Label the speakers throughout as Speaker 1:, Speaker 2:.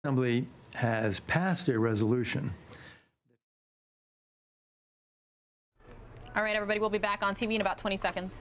Speaker 1: Assembly has passed a resolution.
Speaker 2: All right, everybody, we'll be back on TV in about 20 seconds.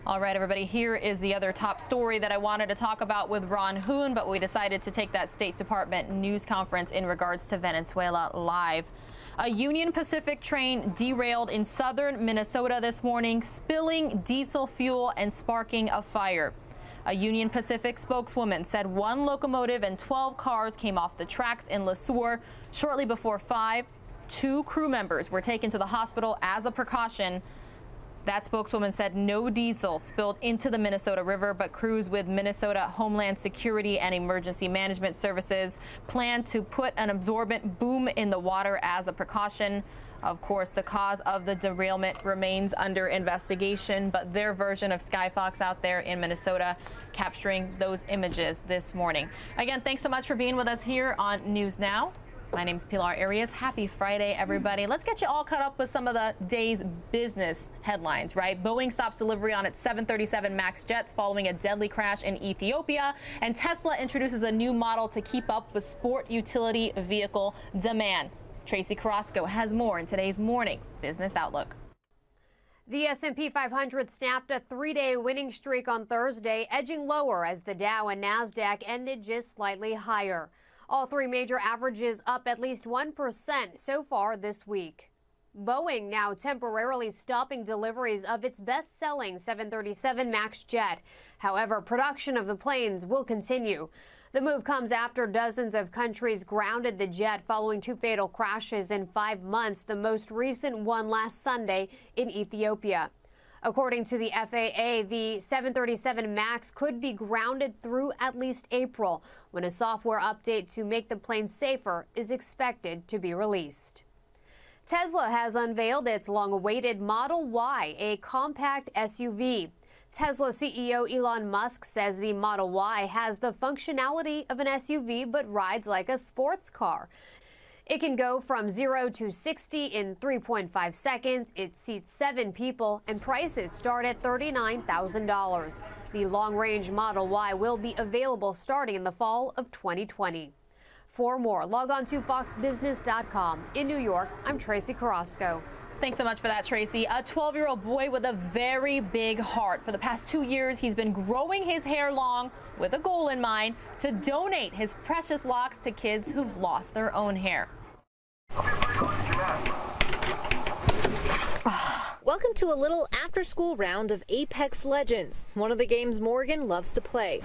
Speaker 2: All right, everybody, here is the other top story that I wanted to talk about with Ron Hoon, but we decided to take that State Department news conference in regards to Venezuela live. A Union Pacific train derailed in southern Minnesota this morning, spilling diesel fuel and sparking a fire. A Union Pacific spokeswoman said one locomotive and 12 cars came off the tracks in Le Sueur shortly before 5. 2 crew members were taken to the hospital as a precaution. That spokeswoman said no diesel spilled into the Minnesota River, but crews with Minnesota Homeland Security and Emergency Management Services plan to put an absorbent boom in the water as a precaution. Of course, the cause of the derailment remains under investigation, but their version of Skyfox out there in Minnesota capturing those images this morning. Again, thanks so much for being with us here on News Now. My name's Pilar Arias. Happy Friday, everybody. Let's get you all caught up with some of the day's business headlines, right? Boeing stops delivery on its 737 MAX jets following a deadly crash in Ethiopia. And Tesla introduces a new model to keep up with sport utility vehicle demand. Tracy Carrasco has more in today's Morning Business Outlook.
Speaker 3: The S&P 500 snapped a 3-day winning streak on Thursday, edging lower as the Dow and NASDAQ ended just slightly higher. All 3 major averages up at least 1% so far this week. Boeing now temporarily stopping deliveries of its best-selling 737 MAX jet. However, production of the planes will continue. The move comes after dozens of countries grounded the jet following 2 fatal crashes in 5 months, the most recent one last Sunday in Ethiopia. According to the FAA, the 737 MAX could be grounded through at least April, when a software update to make the plane safer is expected to be released. Tesla has unveiled its long-awaited Model Y, a compact SUV. Tesla CEO Elon Musk says the Model Y has the functionality of an SUV but rides like a sports car. It can go from 0 to 60 in 3.5 seconds. It seats 7 people, and prices start at $39,000. The long-range Model Y will be available starting in the fall of 2020. For more, log on to foxbusiness.com. In New York, I'm Tracy Carrasco.
Speaker 2: Thanks so much for that, Tracy. A 12-year-old boy with a very big heart. For the past 2 years, he's been growing his hair long with a goal in mind to donate his precious locks to kids who've lost their own hair.
Speaker 4: Welcome to a little after-school round of Apex Legends, one of the games Morgan loves to play.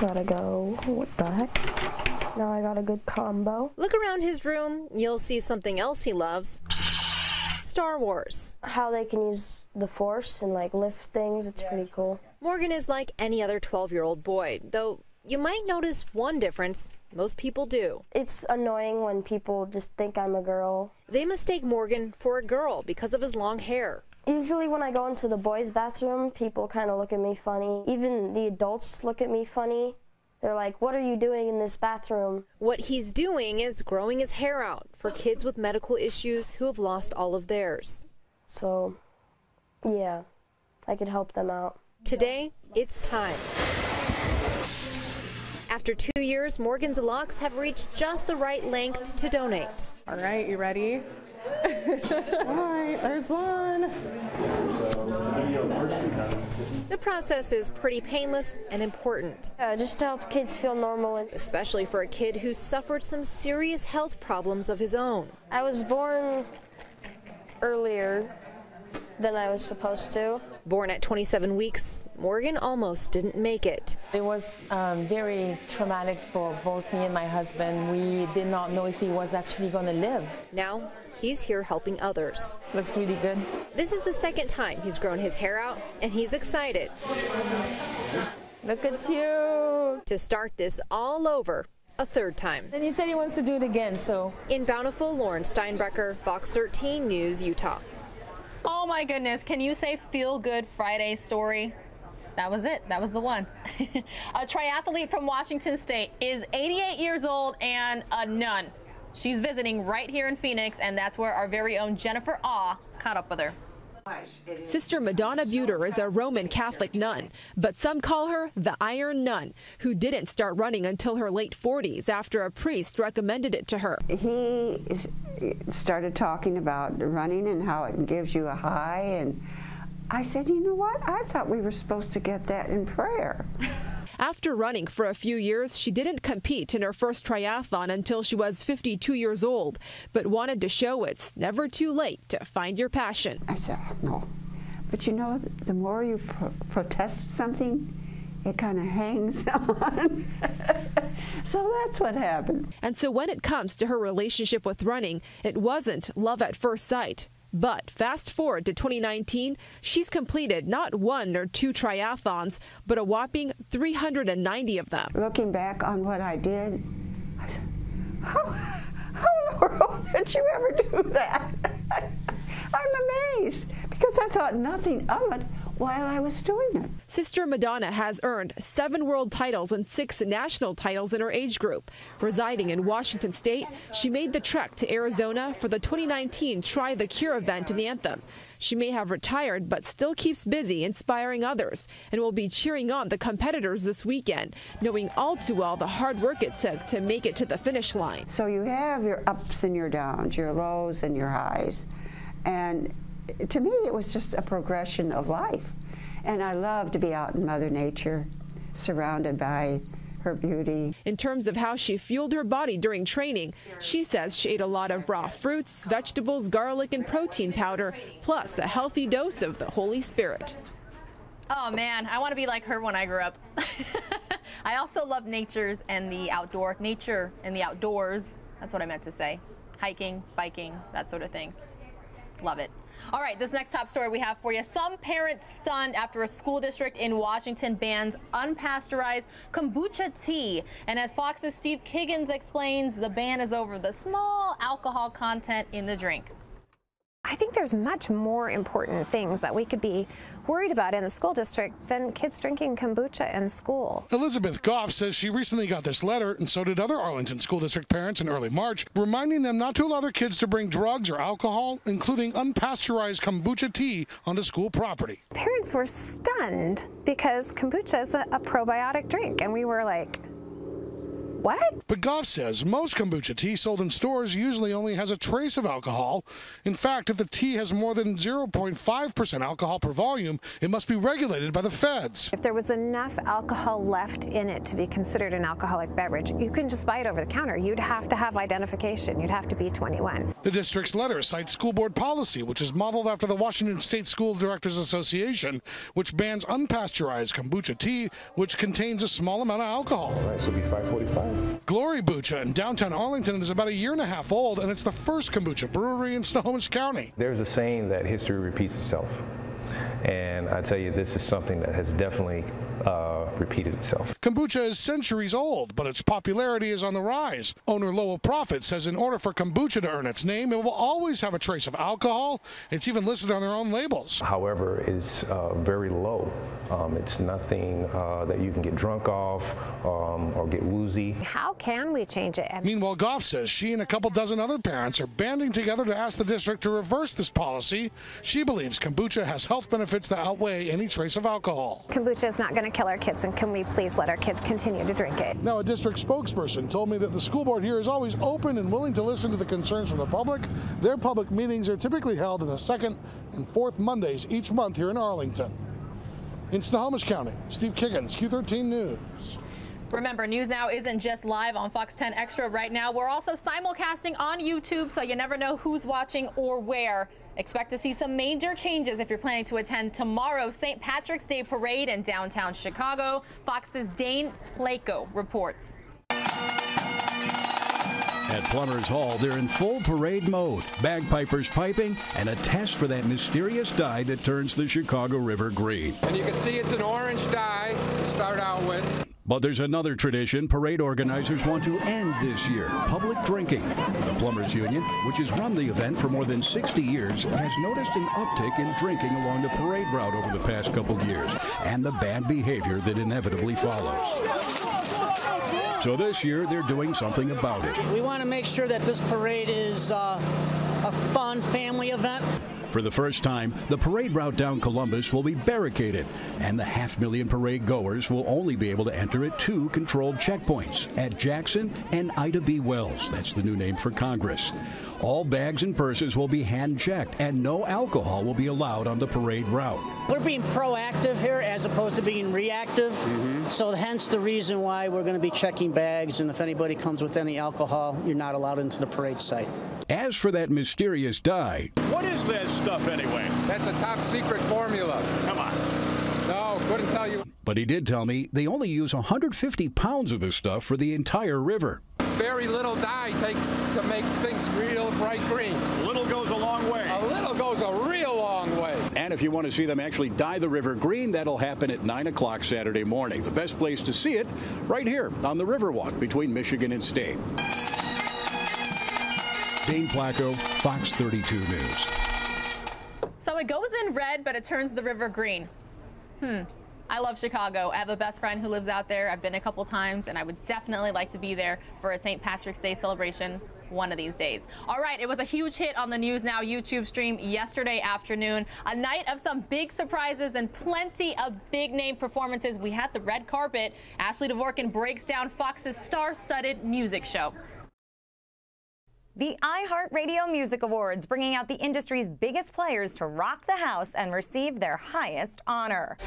Speaker 5: Gotta go. What the heck? Now I got a good combo.
Speaker 4: Look around his room, you'll see something else he loves. Star Wars.
Speaker 5: How they can use the Force and like lift things, it's pretty cool.
Speaker 4: Morgan is like any other 12-year-old boy, though you might notice one difference. Most people do.
Speaker 5: It's annoying when people just think I'm a girl.
Speaker 4: They mistake Morgan for a girl because of his long hair.
Speaker 5: Usually when I go into the boys' bathroom, people kind of look at me funny. Even the adults look at me funny. They're like, what are you doing in this bathroom?
Speaker 4: What he's doing is growing his hair out for kids with medical issues who have lost all of theirs.
Speaker 5: So, yeah, I could help them out.
Speaker 4: Today, it's time. After 2 years, Morgan's locks have reached just the right length to donate.
Speaker 6: All right, you ready? All right, there's one.
Speaker 4: The process is pretty painless and important.
Speaker 5: Just to help kids feel normal.
Speaker 4: Especially for a kid who suffered some serious health problems of his own.
Speaker 5: I was born earlier than I was supposed to.
Speaker 4: Born at 27 weeks, Morgan almost didn't make it.
Speaker 7: It was very traumatic for both me and my husband. We did not know if he was actually going to live.
Speaker 4: Now, he's here helping others.
Speaker 7: Looks really good.
Speaker 4: This is the second time he's grown his hair out, and he's excited.
Speaker 7: Look at you.
Speaker 4: To start this all over a third time.
Speaker 7: And he said he wants to do it again, so.
Speaker 4: In Bountiful, Lauren Steinbrecher, Fox 13 News, Utah.
Speaker 2: Oh my goodness, can you say feel good Friday story? That was it. That was the one. A triathlete from Washington State is 88 years old and a nun. She's visiting right here in Phoenix, and that's where our very own Jennifer Ah caught up with her.
Speaker 8: Sister Madonna Buter is a Roman Catholic nun, but some call her the Iron Nun, who didn't start running until her late 40s after a priest recommended it to her.
Speaker 9: He started talking about running and how it gives you a high, and I said, you know what? I thought we were supposed to get that in prayer.
Speaker 8: After running for a few years, she didn't compete in her first triathlon until she was 52 years old, but wanted to show it's never too late to find your passion.
Speaker 9: I said, no. But you know, the more you protest something, it kind of hangs on. So that's what happened.
Speaker 8: And so when it comes to her relationship with running, it wasn't love at first sight. But fast forward to 2019, she's completed not 1 or 2 triathlons, but a whopping 390 of them.
Speaker 9: Looking back on what I did, I said, how in the world did you ever do that? I'm amazed, because I thought nothing of it while I was doing it.
Speaker 8: Sister Madonna has earned 7 world titles and 6 national titles in her age group. Residing in Washington State, she made the trek to Arizona for the 2019 Try the Cure event in Anthem. She may have retired, but still keeps busy inspiring others and will be cheering on the competitors this weekend, knowing all too well the hard work it took to make it to the finish line.
Speaker 9: So you have your ups and your downs, your lows and your highs. And to me, it was just a progression of life. And I love to be out in Mother Nature, surrounded by her beauty.
Speaker 8: In terms of how she fueled her body during training, she says she ate a lot of raw fruits, vegetables, garlic, and protein powder, plus a healthy dose of the Holy Spirit.
Speaker 2: Oh man, I want to be like her when I grew up. I also love nature and the outdoors. That's what I meant to say. Hiking, biking, that sort of thing. Love it. All right, this next top story we have for you. Some parents stunned after a school district in Washington bans unpasteurized kombucha tea. And as Fox's Steve Kiggins explains, the ban is over the small alcohol content in the drink.
Speaker 10: I think there's much more important things that we could be worried about in the school district than kids drinking kombucha in school.
Speaker 11: Elizabeth Goff says she recently got this letter, and so did other Arlington school district parents in early March, reminding them not to allow their kids to bring drugs or alcohol, including unpasteurized kombucha tea, onto school property.
Speaker 10: Parents were stunned because kombucha is a probiotic drink, and we were like, what?
Speaker 11: But Goff says most kombucha tea sold in stores usually only has a trace of alcohol. In fact, if the tea has more than 0.5% alcohol per volume, it must be regulated by the feds.
Speaker 10: If there was enough alcohol left in it to be considered an alcoholic beverage, you couldn't just buy it over the counter. You'd have to have identification. You'd have to be 21.
Speaker 11: The district's letter cites school board policy, which is modeled after the Washington State School Directors Association, which bans unpasteurized kombucha tea, which contains a small amount of alcohol.
Speaker 12: All right, so it'll be 545.
Speaker 11: Glory Bucha in downtown Arlington is about 1.5 years old, and it's the first kombucha brewery in Snohomish County.
Speaker 12: There's a saying that history repeats itself. And I tell you, this is something that has definitely repeated itself.
Speaker 11: Kombucha is centuries old, but its popularity is on the rise. Owner Lowell Profit says in order for kombucha to earn its name, it will always have a trace of alcohol. It's even listed on their own labels.
Speaker 12: However, it's very low. It's nothing that you can get drunk off or get woozy.
Speaker 10: How can we change it?
Speaker 11: Meanwhile, Goff says she and a couple dozen other parents are banding together to ask the district to reverse this policy. She believes kombucha has health benefits that outweigh any trace of alcohol.
Speaker 10: Kombucha is not going to kill our kids, and can we please let our kids continue to drink it?
Speaker 11: Now, a district spokesperson told me that the school board here is always open and willing to listen to the concerns from the public. Their public meetings are typically held on the 2nd and 4th Mondays each month here in Arlington. In Snohomish County, Steve Kiggins, Q13 News.
Speaker 2: Remember, News Now isn't just live on Fox 10 Extra right now. We're also simulcasting on YouTube, so you never know who's watching or where. Expect to see some major changes if you're planning to attend tomorrow's St. Patrick's Day Parade in downtown Chicago. Fox's Dane Plako reports.
Speaker 13: At Plumbers Hall, they're in full parade mode. Bagpipers piping and a test for that mysterious dye that turns the Chicago River green.
Speaker 14: And you can see it's an orange dye to start out with.
Speaker 13: But there's another tradition parade organizers want to end this year, public drinking. The Plumbers Union, which has run the event for more than 60 years, has noticed an uptick in drinking along the parade route over the past couple years, and the bad behavior that inevitably follows. So this year, they're doing something about it.
Speaker 14: We want to make sure that this parade is a fun family event.
Speaker 13: For the first time, the parade route down Columbus will be barricaded, and the 500,000 parade goers will only be able to enter at 2 controlled checkpoints at Jackson and Ida B. Wells. That's the new name for Congress. All bags and purses will be hand-checked, and no alcohol will be allowed on the parade route.
Speaker 14: We're being proactive here as opposed to being reactive, so hence the reason why we're going to be checking bags, and if anybody comes with any alcohol, you're not allowed into the parade site.
Speaker 13: As for that mysterious dye,
Speaker 15: what is this stuff anyway?
Speaker 16: That's a top secret formula.
Speaker 15: Come on.
Speaker 16: No, couldn't tell you.
Speaker 13: But he did tell me they only use 150 pounds of this stuff for the entire river.
Speaker 16: Very little dye takes to make things real bright green.
Speaker 15: A little goes a long way.
Speaker 16: A little goes a real long way.
Speaker 15: And if you want to see them actually dye the river green, that'll happen at 9 o'clock Saturday morning. The best place to see it, right here on the Riverwalk between Michigan and State.
Speaker 13: Dane Placco, Fox 32 News.
Speaker 2: So it goes in red, but it turns the river green. I love Chicago. I have a best friend who lives out there. I've been a couple times, and I would definitely like to be there for a St. Patrick's Day celebration one of these days. All right, it was a huge hit on the News Now YouTube stream yesterday afternoon. A night of some big surprises and plenty of big-name performances. We had the red carpet. Ashley Dvorkin breaks down Fox's star-studded music show.
Speaker 17: The iHeartRadio Music Awards, bringing out the industry's biggest players to rock the house and receive their highest honor.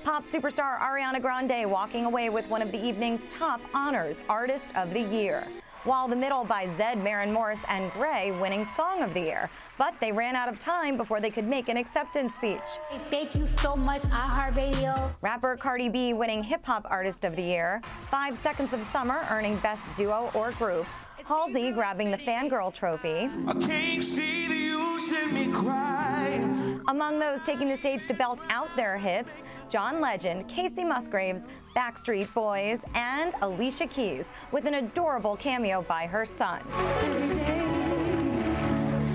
Speaker 17: Pop superstar Ariana Grande walking away with one of the evening's top honors, Artist of the Year. While The Middle by Zedd, Maren Morris, and Gray winning Song of the Year. But they ran out of time before they could make an acceptance speech.
Speaker 18: Thank you so much, iHeartRadio.
Speaker 17: Rapper Cardi B winning Hip Hop Artist of the Year. 5 Seconds of Summer earning Best Duo or Group. Halsey grabbing the Fangirl Trophy.
Speaker 19: I can't see the use in me crying.
Speaker 17: Among those taking the stage to belt out their hits, John Legend, Casey Musgraves, Backstreet Boys, and Alicia Keys, with an adorable cameo by her son.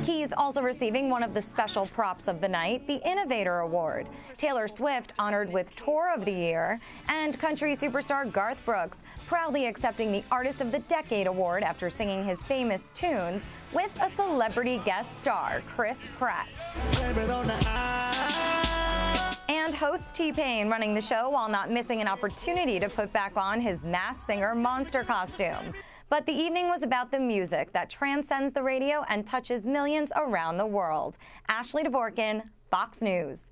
Speaker 17: Keys also receiving one of the special props of the night, the Innovator Award. Taylor Swift honored with Tour of the Year, and country superstar Garth Brooks proudly accepting the Artist of the Decade Award after singing his famous tunes with a celebrity guest star, Chris Pratt. And host T-Pain running the show while not missing an opportunity to put back on his Masked Singer monster costume. But the evening was about the music that transcends the radio and touches millions around the world. Ashley Dvorkin, Fox News.